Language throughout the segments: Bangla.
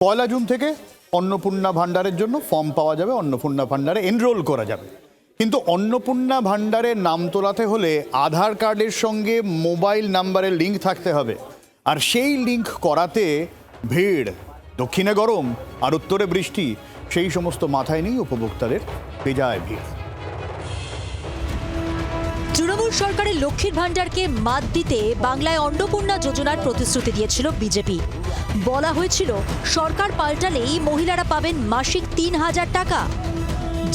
পয়লা জুন থেকে অন্নপূর্ণা ভাণ্ডারের জন্য ফর্ম পাওয়া যাবে, অন্নপূর্ণা ভাণ্ডারে এনরোল করা যাবে। কিন্তু অন্নপূর্ণা ভাণ্ডারের নাম তোলাতে হলে আধার কার্ডের সঙ্গে মোবাইল নাম্বারের লিঙ্ক থাকতে হবে, আর সেই লিঙ্ক করাতে ভিড়। দক্ষিণে গরম আর উত্তরে বৃষ্টি, সেই সমস্ত মাথায় নেই উপভোক্তাদের, বেজায় ভিড়। তৃণমূল সরকারের লক্ষ্মীর ভাণ্ডারকে মাত দিতে বাংলায় অন্নপূর্ণা যোজনার প্রতিশ্রুতি দিয়েছিল বিজেপি। বলা হয়েছিল সরকার পাল্টালেই মহিলারা পাবেন মাসিক ৩,০০০ টাকা।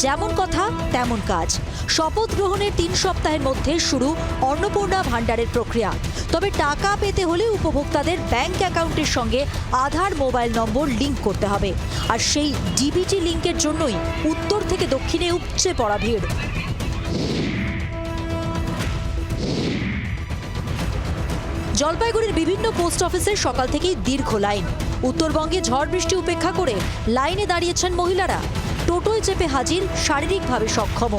যেমন কথা তেমন কাজ। শপথ গ্রহণের ৩ সপ্তাহের মধ্যে শুরু অন্নপূর্ণা ভাণ্ডারের প্রক্রিয়া। তবে টাকা পেতে হলে উপভোক্তাদের ব্যাংক অ্যাকাউন্টের সঙ্গে আধার মোবাইল নম্বর লিঙ্ক করতে হবে, আর সেই ডিবিটি লিঙ্কের জন্যই উত্তর থেকে দক্ষিণে উপচে পড়া ভিড়। জলপাইগুড়ির বিভিন্ন পোস্ট অফিসে সকাল থেকেই দীর্ঘ লাইন। উত্তরবঙ্গে ঝড় বৃষ্টি উপেক্ষা করে লাইনে দাঁড়িয়েছেন মহিলারা। টোটোয় চেপে হাজির শারীরিকভাবে সক্ষম।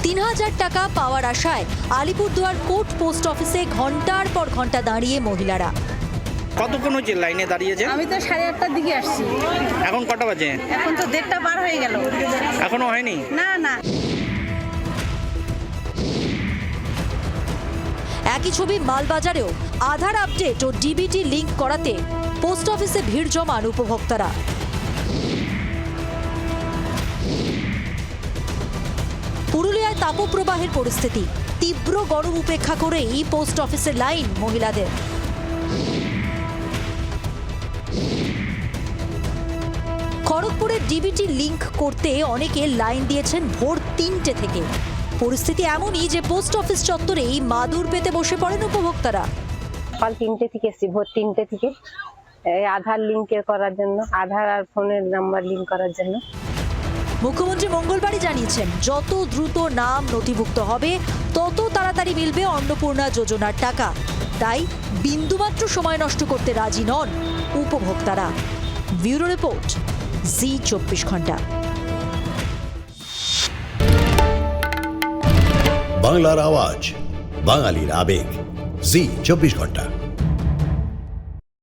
৩,০০০ টাকা পাওয়ার আশায় আলিপুরদুয়ার কোর্ট পোস্ট অফিসে ঘন্টার পর ঘন্টা দাঁড়িয়ে মহিলারা। কতক্ষণ হচ্ছে লাইনে দাঁড়িয়েছে? আমি তো 8:30টার দিকে আসছি। এখন কটা বাজে? এখন তো 1:30টা পার হয়ে গেল। এখনো হয়নি? না না। একই ছবি মালবাজারেও আধার আপডেট ও ডিবিটি লিঙ্ক করাতে পোস্ট অফিসে ভিড় জমান উপভোক্তারা। পুরুলিয়ায় তাপপ্রবাহের পরিস্থিতি। তীব্র গরম উপেক্ষা করেই পোস্ট অফিসে লাইন মহিলাদের। খড়গপুরের ডিবিটি লিঙ্ক করতে অনেকে লাইন দিয়েছেন ভোর 3টে থেকে। পরিস্থিতি এমনই যে পোস্ট অফিস চত্বরেই মাদুর পেতে বসে পড়েন উপভোক্তারা। সকাল 3টে থেকে এসেছি, ভোর 3টে থেকে আধার লিঙ্কের করার জন্য, আধার আর ফোনের নাম্বার লিঙ্ক করার জন্য। মুখ্যমন্ত্রী মঙ্গলবারই জানিয়েছেন যত দ্রুত নাম নথিভুক্ত হবে তত তাড়াতাড়ি মিলবে অন্নপূর্ণা যোজনার টাকা। তাই বিন্দুমাত্র সময় নষ্ট করতে রাজি নন উপভোক্তারা। ব্যুরো রিপোর্ট, জি24 ঘন্টা। বাংলার আওয়াজ, বাঙালির আবেগ, জি24 ঘন্টা।